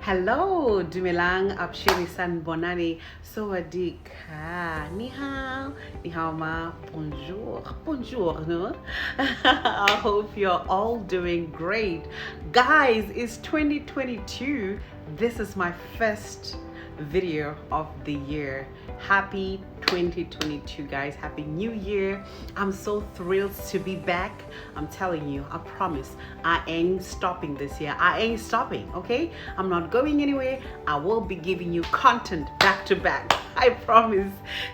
Hello, Dumelang Apshirisan Bonani Sawadika. Ni hao. Ni hao ma. Bonjour. Bonjour, no? I hope you're all doing great. Guys, it's 2022. This is my first video of the year. Happy 2022, guys. Happy New Year. I'm so thrilled to be back. I'm telling you, I promise I ain't stopping this year. I ain't stopping, okay? I'm not going anywhere. I will be giving you content back to back. I promise.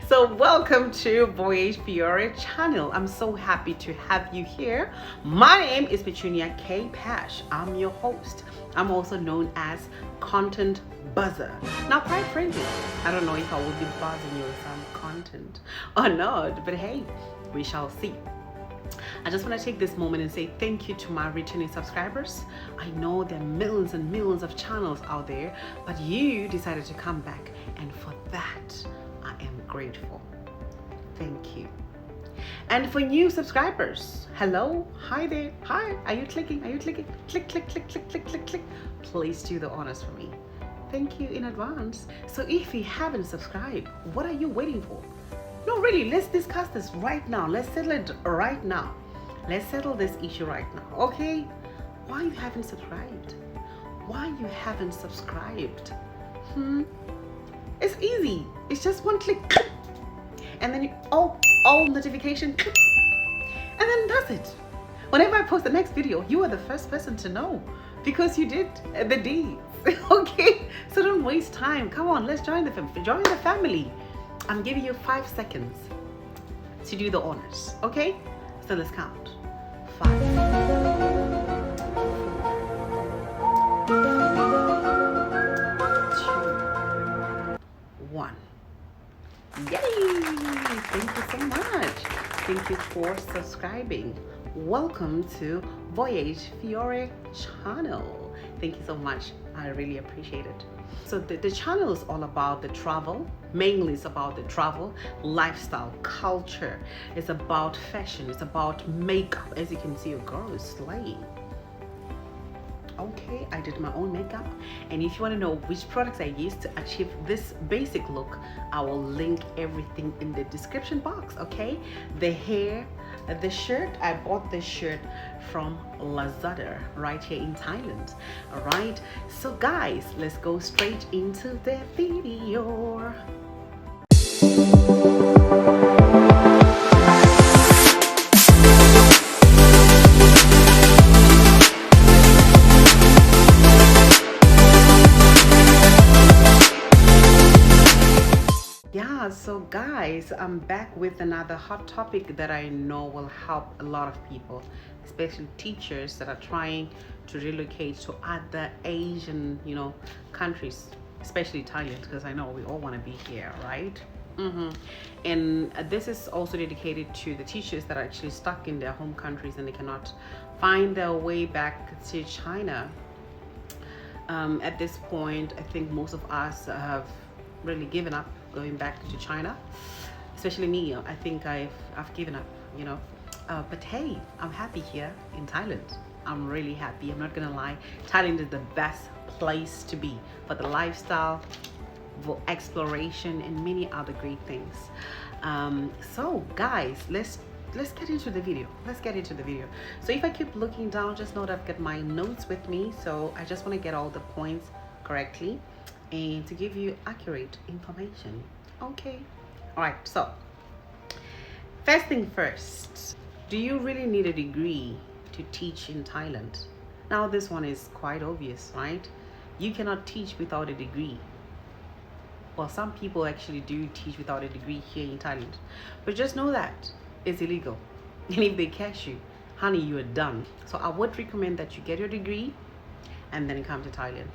So welcome to voyagefiore channel. I'm so happy to have you here. My name is Petunia K. Pash. I'm your host. I'm also known as Content Buzzer. Now, quite frankly, I don't know if I will be buzzing you with some content or not, but hey, we shall see. I just want to take this moment and say thank you to my returning subscribers. I know there are millions and millions of channels out there, but you decided to come back, and for that, I am grateful. Thank you. And for new subscribers, hello, hi there, hi, are you clicking? Are you clicking? Click, click, click, click, click, click, click. Please do the honors for me. Thank you in advance. So if you haven't subscribed, what are you waiting for? No, really, let's discuss this right now. Let's settle it right now. Let's settle this issue right now, okay? Why you haven't subscribed? Why you haven't subscribed? It's easy. It's just one click. And then all notification. And then that's it. Whenever I post the next video, you are the first person to know because you did the deeds. Okay? So don't waste time. Come on, let's join the family. I'm giving you 5 seconds to do the honors, okay? So let's count. 5, 4, 3, 2, 1. Yay! Thank you so much. Thank you for subscribing. Welcome to voyagefiore channel. Thank you so much. I really appreciate it. So the channel is all about the travel. Mainly it's about the travel, lifestyle, culture. It's about fashion. It's about makeup. As you can see, your girl is slaying. Okay, I did my own makeup, and if you want to know which products I used to achieve this basic look, I will link everything in the description box. Okay, the hair, the shirt, I bought this shirt from Lazada right here in Thailand. All right, so guys, let's go straight into the video. So guys, I'm back with another hot topic that I know will help a lot of people, especially teachers that are trying to relocate to other Asian, countries, especially Thailand, because I know we all want to be here, right? And this is also dedicated to the teachers that are actually stuck in their home countries and they cannot find their way back to China. At this point, I think most of us have really given up going back to China, especially me. I think I've given up, but hey, I'm happy here in Thailand. I'm really happy. I'm not gonna lie. Thailand is the best place to be for the lifestyle, for exploration, and many other great things. So guys, let's get into the video. So if I keep looking down, just know that I've got my notes with me, so I just want to get all the points correctly and to give you accurate information. Okay, all right, so first thing first, do you really need a degree to teach in Thailand? Now this one is quite obvious, right? You cannot teach without a degree. Well, some people actually do teach without a degree here in Thailand, but just know that it's illegal. And if they catch you, honey, you are done. So I would recommend that you get your degree and then come to Thailand,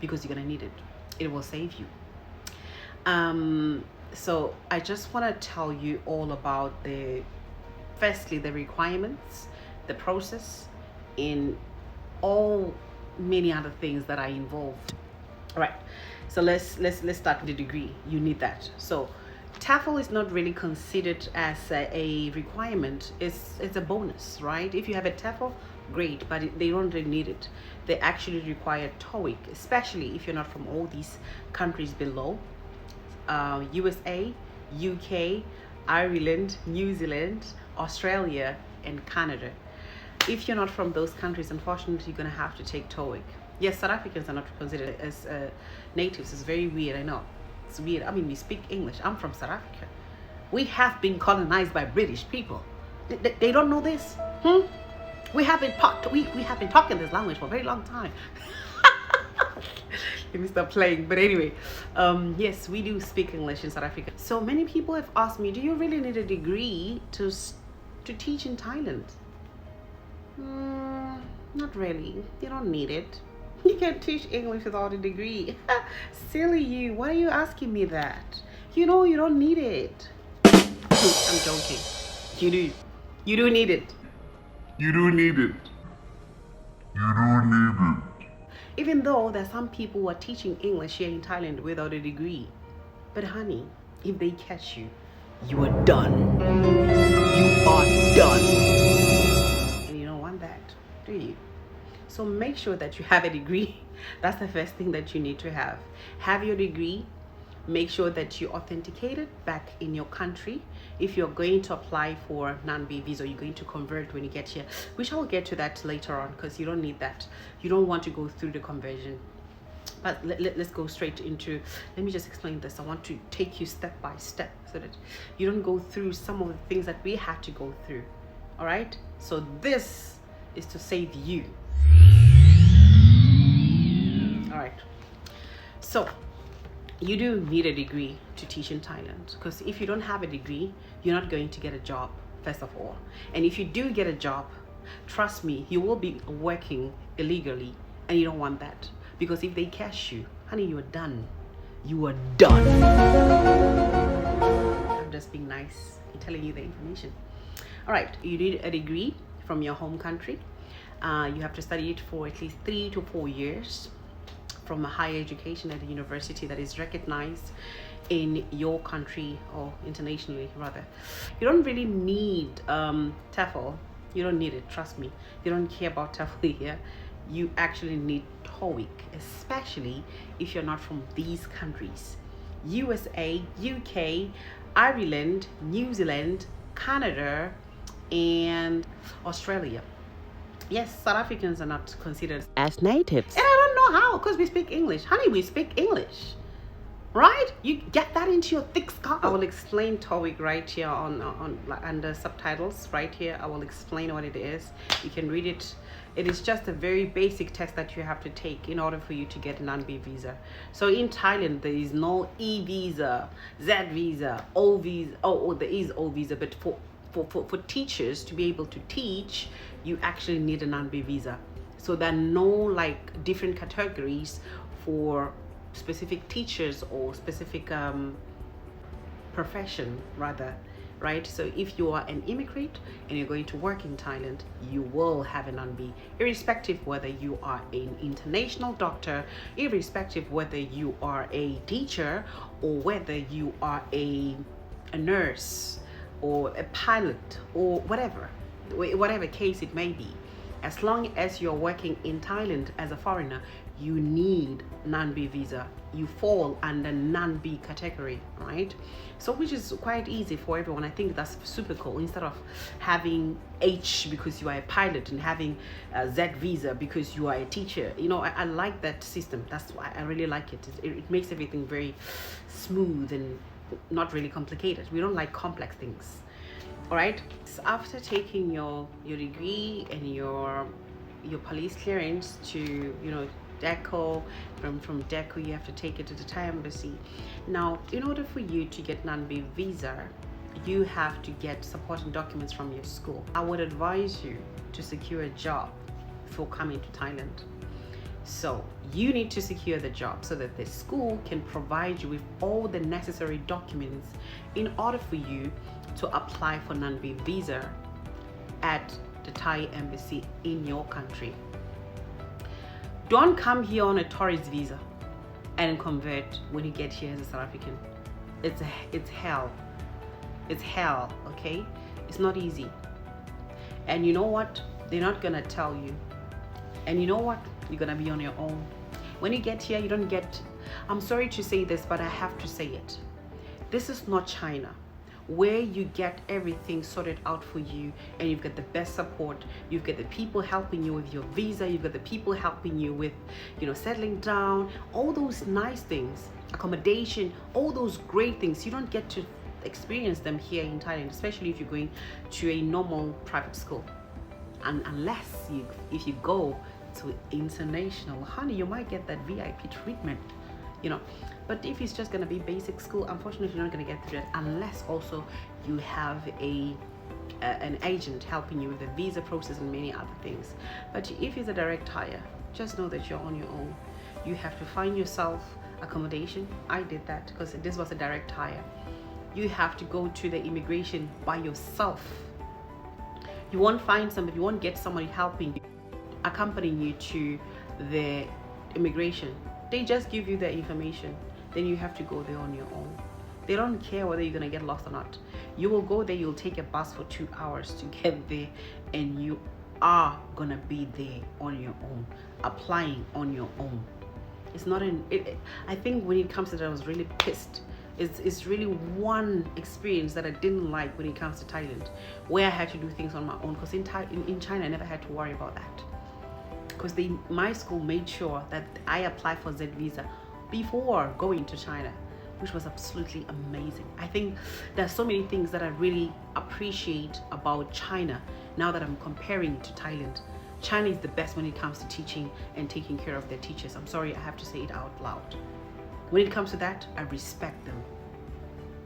because you're gonna need it. It will save you. So I just want to tell you all about firstly the requirements, the process, and all many other things that are involved. All right, so let's start with the degree. You need that. So TEFL is not really considered as a requirement. It's a bonus, right? If you have a TEFL, great, but they don't really need it. They actually require TOEIC, especially if you're not from all these countries below. USA, UK, Ireland, New Zealand, Australia, and Canada. If you're not from those countries, unfortunately, you're going to have to take TOEIC. Yes, South Africans are not considered as natives. It's very weird, I know. It's weird. I mean, we speak English. I'm from South Africa. We have been colonized by British people. They don't know this. We have been talking this language for a very long time. Let me stop playing. But anyway, yes, we do speak English in South Africa. So many people have asked me, do you really need a degree to teach in Thailand? Not really. You don't need it. You can teach English without a degree. Silly you. Why are you asking me that? You know you don't need it. I'm joking. You do. You do need it. You do need it. You do need it. Even though there's some people who are teaching English here in Thailand without a degree. But honey, if they catch you, you are done. You are done. And you don't want that, do you? So make sure that you have a degree. That's the first thing that you need to have. Have your degree. Make sure that you authenticate it back in your country. If you're going to apply for non-B visa, you're going to convert when you get here, which I'll get to that later on, because you don't need that. You don't want to go through the conversion. But let's go straight into, let me just explain this. I want to take you step by step so that you don't go through some of the things that we had to go through. All right? So this is to save you. All right. So you do need a degree to teach in Thailand, because if you don't have a degree, you're not going to get a job, first of all. And if you do get a job, trust me, you will be working illegally, and you don't want that, because if they catch you, honey, you are done. You are done. I'm just being nice and telling you the information. All right, you need a degree from your home country. You have to study it for at least 3 to 4 years from a higher education at a university that is recognized in your country, or internationally rather. You don't really need TEFL. You don't need it, trust me. You don't care about TEFL here. You actually need TOEIC, especially if you're not from these countries: USA, UK, Ireland, New Zealand, Canada, and Australia. Yes, South Africans are not considered as natives. And I don't know how, because we speak English. Honey, we speak English. Right? You get that into your thick skull. I will explain TOEIC right here on under subtitles. Right here, I will explain what it is. You can read it. It is just a very basic test that you have to take in order for you to get a non-B visa. So in Thailand, there is no E visa, Z visa, O visa. Oh, there is O visa, but for teachers to be able to teach, you actually need a non-B visa. So there are no like different categories for specific teachers or specific profession rather, right? So if you are an immigrant and you're going to work in Thailand, you will have a non-B, irrespective whether you are an international doctor, irrespective whether you are a teacher, or whether you are a nurse or a pilot, or whatever case it may be. As long as you're working in Thailand as a foreigner, you need non-B visa. You fall under non-B category, right? So which is quite easy for everyone. I think that's super cool. Instead of having H because you are a pilot and having a Z visa because you are a teacher, you know, I like that system. That's why I really like it. It makes everything very smooth and not really complicated. We don't like complex things. All right, so after taking your degree and your police clearance to, you know, DECO, from DECO you have to take it to the Thai embassy. Now, in order for you to get non-B visa, you have to get supporting documents from your school. I would advise you to secure a job before coming to Thailand. So you need to secure the job so that the school can provide you with all the necessary documents in order for you to apply for non-B visa at the Thai embassy in your country. Don't come here on a tourist visa and convert when you get here as a South African. It's hell. It's hell, okay? It's not easy. And you know what? They're not gonna tell you. And you know what? You're gonna be on your own. When you get here, you don't get, I'm sorry to say this, but I have to say it. This is not China, where you get everything sorted out for you and you've got the best support. You've got the people helping you with your visa. You've got the people helping you with, settling down, all those nice things, accommodation, all those great things. You don't get to experience them here in Thailand, especially if you're going to a normal private school. And if you go to international, honey, you might get that VIP treatment, But if it's just gonna be basic school, unfortunately, you're not gonna get through it unless also you have an agent helping you with the visa process and many other things. But if it's a direct hire, just know that you're on your own. You have to find yourself accommodation. I did that because this was a direct hire. You have to go to the immigration by yourself. You won't find somebody, you won't get somebody helping you, accompanying you to the immigration. They just give you the information. Then you have to go there on your own. They don't care whether you're gonna get lost or not. You will go there, you'll take a bus for 2 hours to get there, and you are gonna be there on your own, applying on your own. It's not I think when it comes to that, I was really pissed. It's really one experience that I didn't like when it comes to Thailand, where I had to do things on my own, because in China I never had to worry about that, because my school made sure that I applied for Z visa before going to China, which was absolutely amazing. I think there's so many things that I really appreciate about China now that I'm comparing to Thailand. China is the best when it comes to teaching and taking care of their teachers. I'm sorry, I have to say it out loud. When it comes to that, I respect them.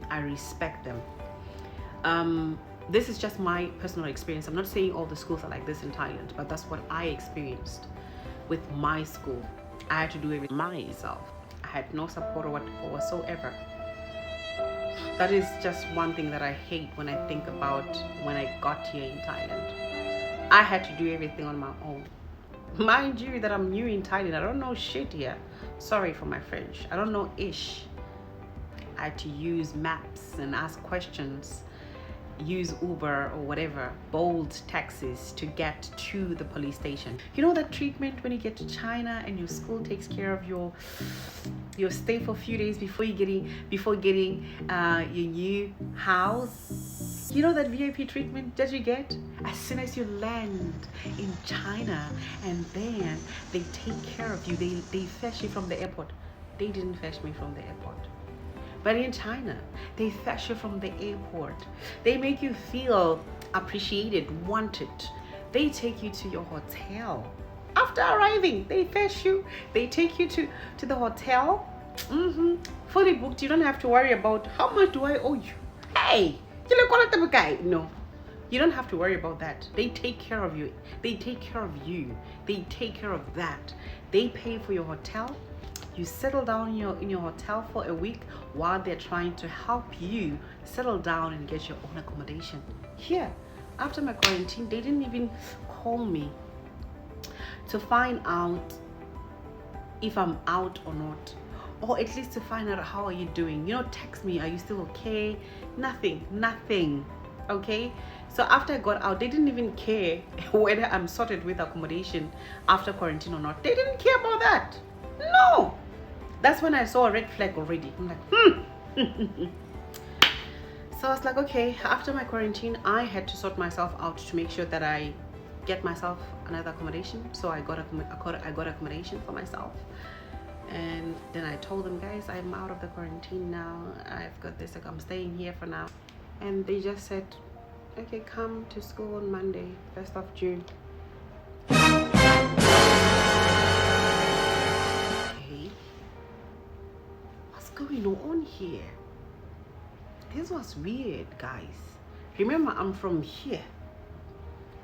I respect them. This is just my personal experience. I'm not saying all the schools are like this in Thailand, but that's what I experienced with my school. I had to do everything myself. I had no support or whatsoever. That is just one thing that I hate when I think about when I got here in Thailand. I had to do everything on my own. Mind you that I'm new in Thailand. I don't know shit here. Sorry for my French. I don't know ish. I had to use maps and ask questions, use Uber or whatever, bold taxis to get to the police station. You know that treatment when you get to China and your school takes care of your stay for a few days before getting your new house? You know that VIP treatment that you get as soon as you land in China, and then they take care of you. They fetch you from the airport. They didn't fetch me from the airport. But in China, they fetch you from the airport. They make you feel appreciated, wanted. They take you to your hotel. After arriving, they fetch you. They take you to the hotel. Fully booked. You don't have to worry about how much do I owe you. Hey, no. You don't have to worry about that. They take care of you. They take care of you. They take care of that. They pay for your hotel. You settle down in your hotel for a week while they're trying to help you settle down and get your own accommodation. Here, after my quarantine, they didn't even call me to find out if I'm out or not, or at least to find out how are you doing. Text me, are you still okay? Nothing. Okay, so after I got out, they didn't even care whether I'm sorted with accommodation after quarantine or not. They didn't care about that. No. That's when I saw a red flag already. I'm like, So I was like, okay, after my quarantine, I had to sort myself out to make sure that I get myself another accommodation. So I got accommodation for myself. And then I told them, guys, I'm out of the quarantine now. I've got this, I'm staying here for now. And they just said, okay, come to school on Monday, 1st of June. Going on here? This was weird, guys. Remember, I'm from here.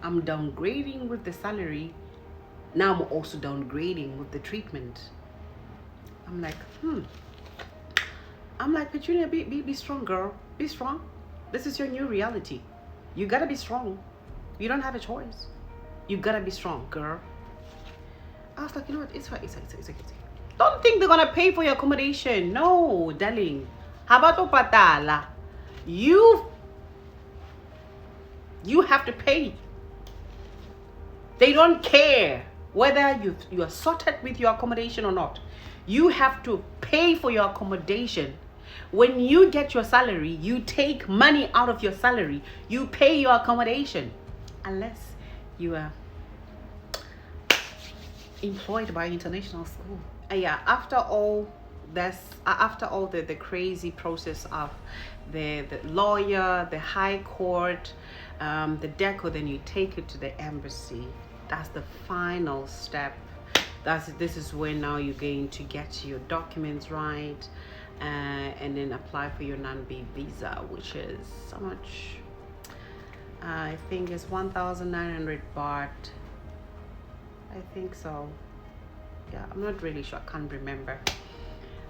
I'm downgrading with the salary. Now I'm also downgrading with the treatment. I'm like, Petunia, be strong, girl. Be strong. This is your new reality. You gotta be strong. You don't have a choice. You gotta be strong, girl. I was like, you know what? It's fine. It's okay. Don't think they're gonna pay for your accommodation. No, darling. Habato patala. You have to pay. They don't care whether you are sorted with your accommodation or not. You have to pay for your accommodation. When you get your salary, you take money out of your salary. You pay your accommodation. Unless you are employed by international school. Yeah, after all the crazy process of the lawyer, the high court, the deco, then you take it to the embassy. That's the final step. This is where now you're going to get your documents right, and then apply for your non-B visa, which is so much. I think it's 1,900 baht. I think so. Yeah, I'm not really sure. I can't remember.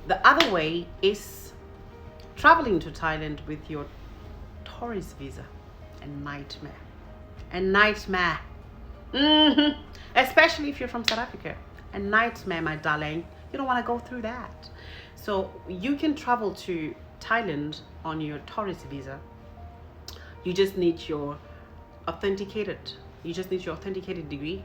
The other way is traveling to Thailand with your tourist visa. A nightmare. A nightmare. Especially if you're from South Africa. A nightmare, my darling. You don't want to go through that. So you can travel to Thailand on your tourist visa. You just need your authenticated degree.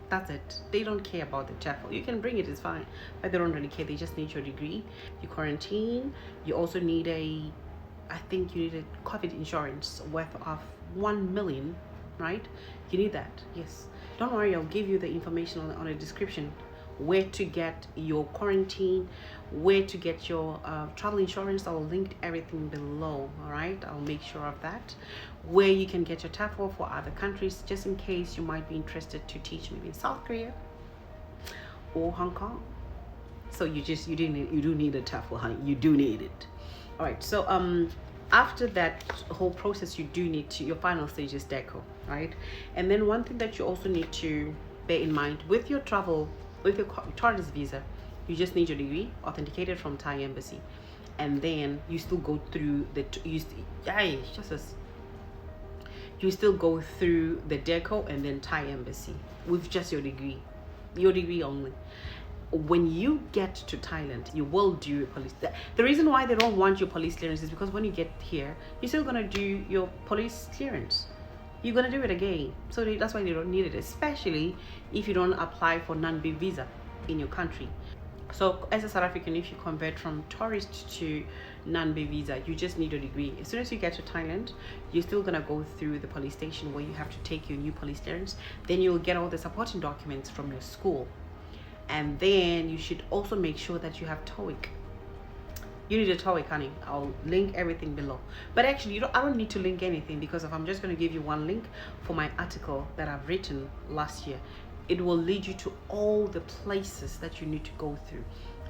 That's it. They don't care about the TEFL. You can bring it, it's fine, but they don't really care. They just need your degree. You quarantine. You also need I think you need a COVID insurance worth of 1 million, right? You need that. Yes. Don't worry, I'll give you the information on the description, where to get your quarantine, where to get your travel insurance. I'll link everything below. All right, I'll make sure of that, where you can get your TEFL for other countries, just in case you might be interested to teach maybe in South Korea or Hong Kong. So you do need a TEFL, honey. You do need it. All right, so after that whole process, you do need to, your final stage is deco, right? And then one thing that you also need to bear in mind with your travel, with your tourist visa, you just need your degree authenticated from Thai embassy, and then you still go through you still go through the deco and then Thai embassy with just your degree only. When you get to Thailand, you will do police. The reason why they don't want your police clearance is because when you get here, you're still gonna do your police clearance. You're gonna do it again, so that's why they don't need it, especially if you don't apply for non-B visa in your country. So as a South African, if you convert from tourist to non-B visa, you just need a degree. As soon as you get to Thailand, you're still gonna go through the police station where you have to take your new police clearance. Then you'll get all the supporting documents from your school, and then you should also make sure that you have TOEIC. You need a TOEIC, honey. I'll link everything below. But actually, I don't need to link anything, because if I'm just going to give you one link for my article that I've written last year, it will lead you to all the places that you need to go through,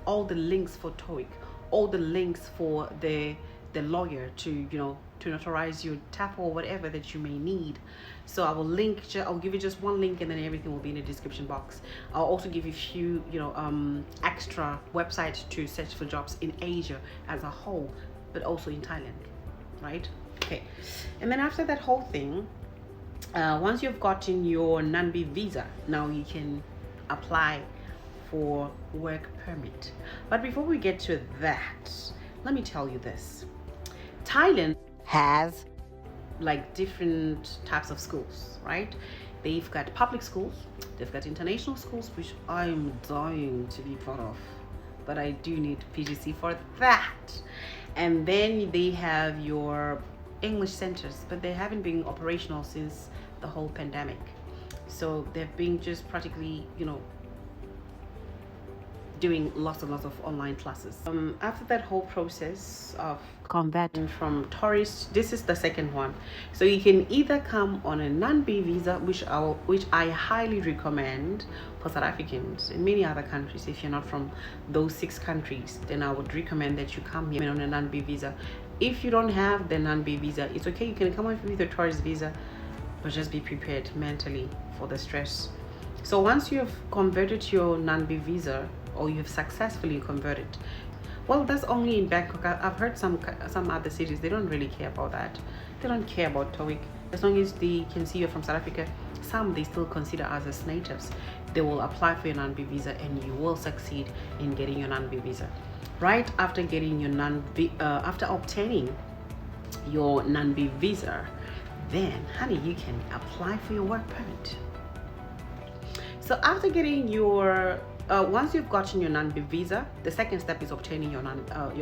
all the links for TOEIC, all the links for the lawyer to notarize your TEFL or whatever that you may need. So I will link. I'll give you just one link, and then everything will be in the description box. I'll also give you a few extra websites to search for jobs in Asia as a whole, but also in Thailand, right? Okay. And then after that whole thing, once you've gotten your non-B visa, now you can apply for work permit. But before we get to that, let me tell you this. Thailand has like different types of schools, right? They've got public schools, they've got international schools, which I'm dying to be part of, but I do need PGC for that. And then they have your English centers, but they haven't been operational since the whole pandemic. So they've been just practically, doing lots and lots of online classes. After that whole process of converting from tourist, this is the second one. So you can either come on a non-B visa, which I highly recommend for South Africans in many other countries. If you're not from those 6 countries, then I would recommend that you come here on a non-B visa. If you don't have the non-B visa, it's okay, you can come with a tourist visa, but just be prepared mentally for the stress. So once you have converted your non-B visa, or you have successfully converted, well, that's only in Bangkok. I've heard some other cities, they don't really care about that. They don't care about TOEIC. As long as they can see you're from South Africa, some they still consider us as natives. They will apply for your non-B visa, and you will succeed in getting your non-B visa. Right after getting your after obtaining your non-B visa, then honey, you can apply for your work permit. So after getting your once you've gotten your non-B visa, the second step is obtaining your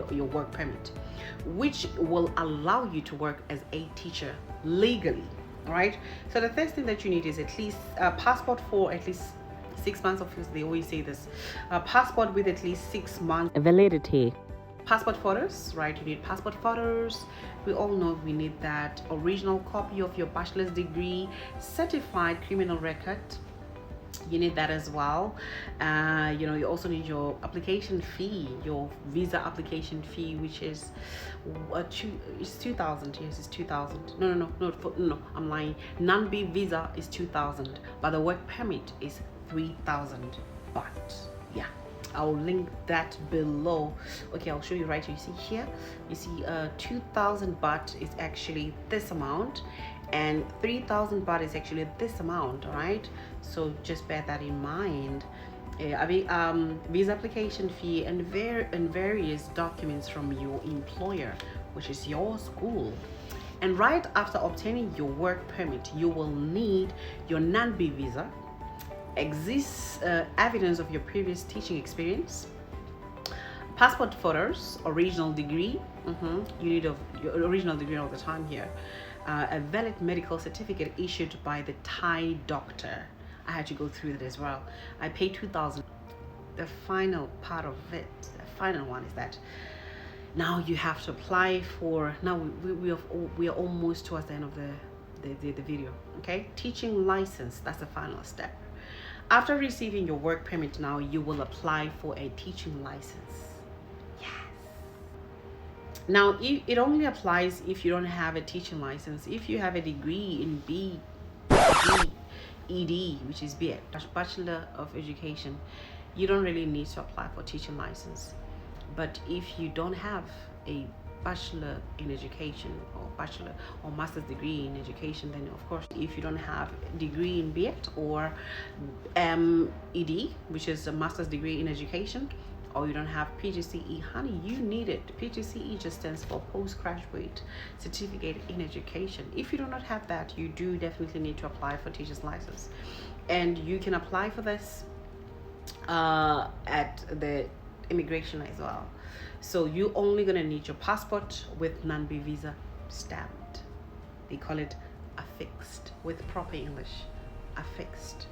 your work permit, which will allow you to work as a teacher legally. All right. So the first thing that you need is at least a passport for at least 6 months of use. They always say this, passport with at least 6 months validity. Passport photos, right? You need passport photos. We all know we need that. Original copy of your bachelor's degree, certified criminal record. You need that as well. You know, you also need your application fee, your visa application fee, which is it's 2,000. Yes, it's 2,000. No, I'm lying. Non-B visa is 2,000, but the work permit is 3,000 baht. Yeah, I'll link that below. Okay, I'll show you right here. You see here, you see 2,000 baht is actually this amount, and 3,000 baht is actually this amount. All right, so just bear that in mind. Visa application fee and various documents from your employer, which is your school. And right after obtaining your work permit, you will need your non-B visa, exists evidence of your previous teaching experience, passport photos, original degree. You need your original degree all the time here. A valid medical certificate issued by the Thai doctor. I had to go through that as well. I paid 2,000. The final part of it, the final one, is that now you have to apply for. Now we are almost towards the end of the video. Okay, teaching license. That's the final step. After receiving your work permit, now you will apply for a teaching license. Yes. Now it only applies if you don't have a teaching license. If you have a degree in ED, which is BEd, Bachelor of Education, you don't really need to apply for teaching license. But if you don't have a bachelor in education or bachelor or master's degree in education, then of course, if you don't have a degree in BEd or ED, which is a master's degree in education, or you don't have PGCE, honey, you need it. PGCE just stands for postgraduate certificate in education. If you do not have that, you do definitely need to apply for teacher's license, and you can apply for this at the immigration as well. So you only gonna need your passport with non-B visa stamped. They call it affixed with proper English, affixed.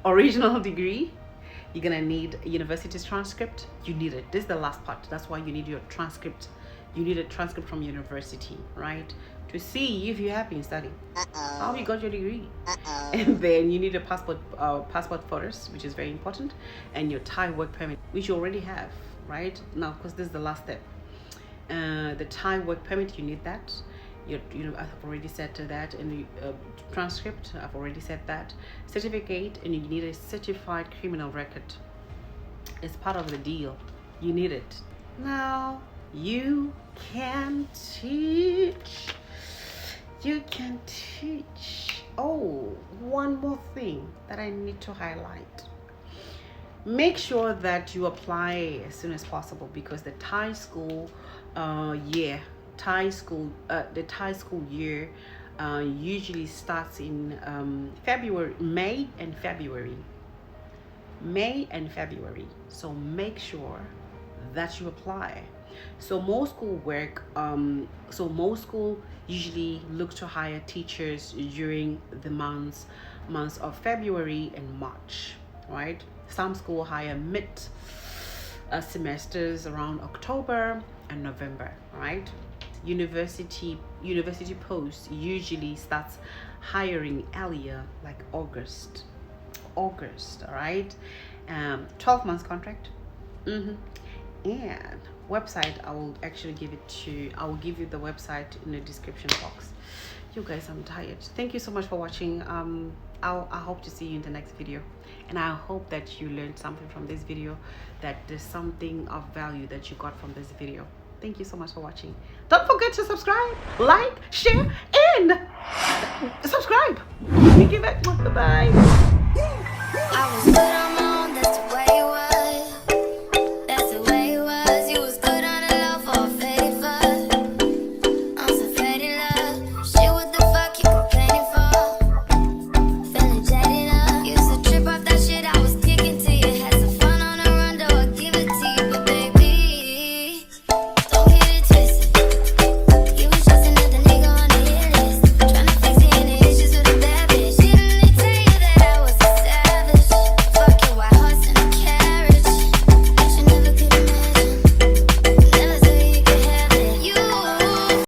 Original degree. You're gonna need a university's transcript. You need it. This is the last part. That's why you need your transcript. You need a transcript from university, right? To see if you have been studying. How you got your degree. And then you need a passport photos, which is very important, and your Thai work permit, which you already have, right? Now, because this is the last step. The Thai work permit, you need that. I've already said that. And the transcript, I've already said that. Certificate, and you need a certified criminal record. It's part of the deal. You need it. Now you can teach. You can teach. Oh, one more thing that I need to highlight. Make sure that you apply as soon as possible, because the Thai school the Thai school year usually starts in May and February. So make sure that you apply. So most school usually look to hire teachers during the months of February and March, right? Some school hire mid semesters around October and November, right? University posts usually starts hiring earlier, like August, all right? 12 months contract. And website, I will give you the website in the description box. You guys, I'm tired. Thank you so much for watching. I hope to see you in the next video, and I hope that you learned something from this video, that there's something of value that you got from this video. Thank you so much for watching. Don't forget to subscribe, like, share, and subscribe. Thank you very much. Bye-bye.